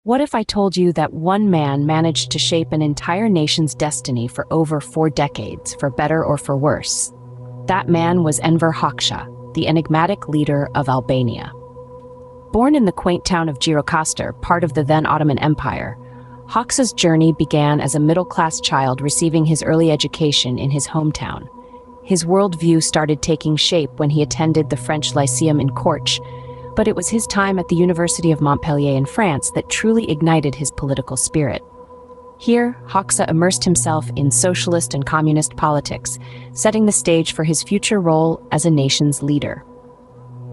What if I told you that one man managed to shape an entire nation's destiny for over 4 decades, for better or for worse? That man was Enver Hoxha, the enigmatic leader of Albania. Born in the quaint town of Gjirokastër, part of the then Ottoman Empire, Hoxha's journey began as a middle-class child receiving his early education in his hometown. His worldview started taking shape when he attended the French Lyceum in Corche, but it was his time at the University of Montpellier in France that truly ignited his political spirit. Here, Hoxha immersed himself in socialist and communist politics, setting the stage for his future role as a nation's leader.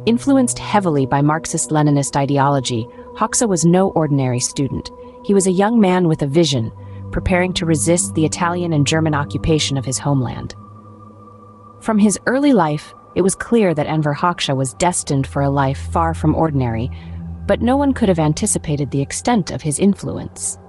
Influenced heavily by Marxist-Leninist ideology, Hoxha was no ordinary student. He was a young man with a vision, preparing to resist the Italian and German occupation of his homeland. From his early life, it was clear that Enver Hoxha was destined for a life far from ordinary, but no one could have anticipated the extent of his influence.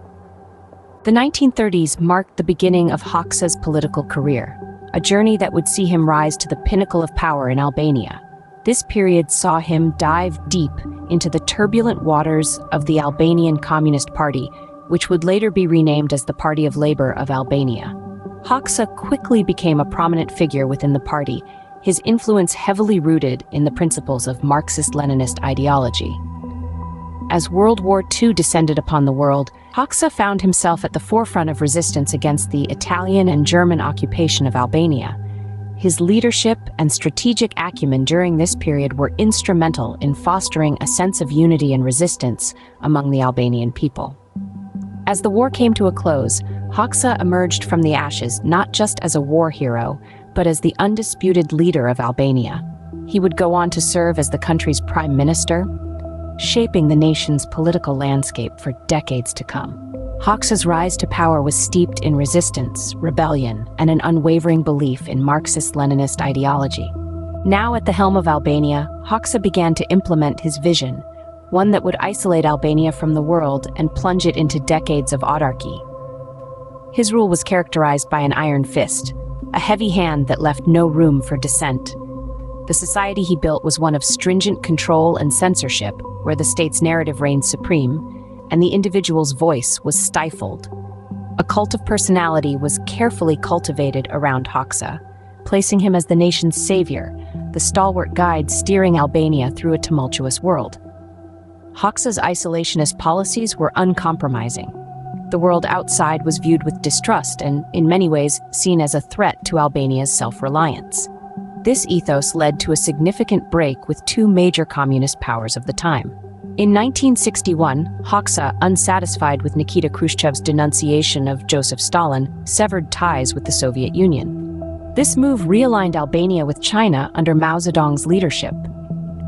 The 1930s marked the beginning of Hoxha's political career, a journey that would see him rise to the pinnacle of power in Albania. This period saw him dive deep into the turbulent waters of the Albanian Communist Party, which would later be renamed as the Party of Labour of Albania. Hoxha quickly became a prominent figure within the party, his influence heavily rooted in the principles of Marxist-Leninist ideology. As World War II descended upon the world, Hoxha found himself at the forefront of resistance against the Italian and German occupation of Albania. His leadership and strategic acumen during this period were instrumental in fostering a sense of unity and resistance among the Albanian people. As the war came to a close, Hoxha emerged from the ashes not just as a war hero, but as the undisputed leader of Albania. He would go on to serve as the country's prime minister, shaping the nation's political landscape for decades to come. Hoxha's rise to power was steeped in resistance, rebellion, and an unwavering belief in Marxist-Leninist ideology. Now at the helm of Albania, Hoxha began to implement his vision, one that would isolate Albania from the world and plunge it into decades of autarky. His rule was characterized by an iron fist, a heavy hand that left no room for dissent. The society he built was one of stringent control and censorship, where the state's narrative reigned supreme, and the individual's voice was stifled. A cult of personality was carefully cultivated around Hoxha, placing him as the nation's savior, the stalwart guide steering Albania through a tumultuous world. Hoxha's isolationist policies were uncompromising. The world outside was viewed with distrust and, in many ways, seen as a threat to Albania's self-reliance. This ethos led to a significant break with two major communist powers of the time. In 1961, Hoxha, unsatisfied with Nikita Khrushchev's denunciation of Joseph Stalin, severed ties with the Soviet Union. This move realigned Albania with China under Mao Zedong's leadership.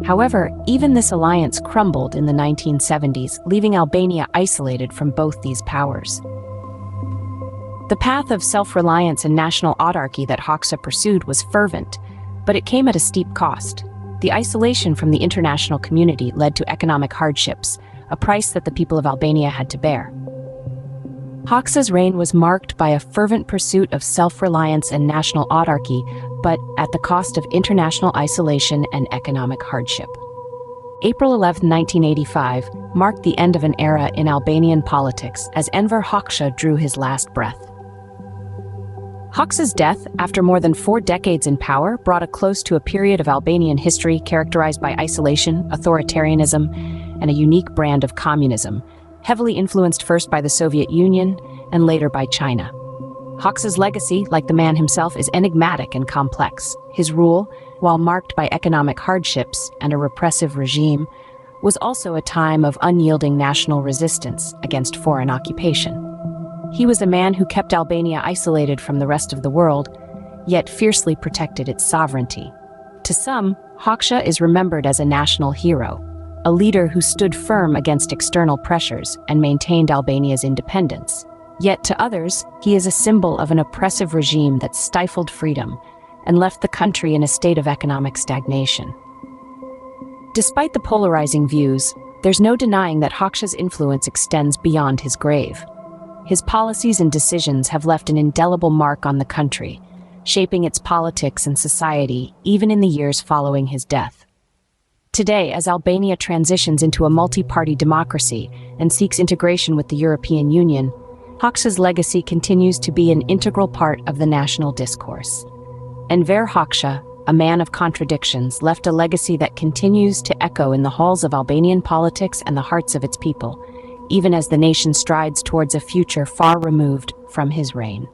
However, even this alliance crumbled in the 1970s, leaving Albania isolated from both these powers. The path of self-reliance and national autarky that Hoxha pursued was fervent, but it came at a steep cost. The isolation from the international community led to economic hardships, a price that the people of Albania had to bear. Hoxha's reign was marked by a fervent pursuit of self-reliance and national autarky, but at the cost of international isolation and economic hardship. April 11, 1985, marked the end of an era in Albanian politics as Enver Hoxha drew his last breath. Hoxha's death, after more than 4 decades in power, brought a close to a period of Albanian history characterized by isolation, authoritarianism, and a unique brand of communism, heavily influenced first by the Soviet Union and later by China. Hoxha's legacy, like the man himself, is enigmatic and complex. His rule, while marked by economic hardships and a repressive regime, was also a time of unyielding national resistance against foreign occupation. He was a man who kept Albania isolated from the rest of the world, yet fiercely protected its sovereignty. To some, Hoxha is remembered as a national hero, a leader who stood firm against external pressures and maintained Albania's independence. Yet to others, he is a symbol of an oppressive regime that stifled freedom and left the country in a state of economic stagnation. Despite the polarizing views, there's no denying that Hoxha's influence extends beyond his grave. His policies and decisions have left an indelible mark on the country, shaping its politics and society even in the years following his death. Today, as Albania transitions into a multi-party democracy and seeks integration with the European Union, Hoxha's legacy continues to be an integral part of the national discourse. Enver Hoxha, a man of contradictions, left a legacy that continues to echo in the halls of Albanian politics and the hearts of its people, even as the nation strides towards a future far removed from his reign.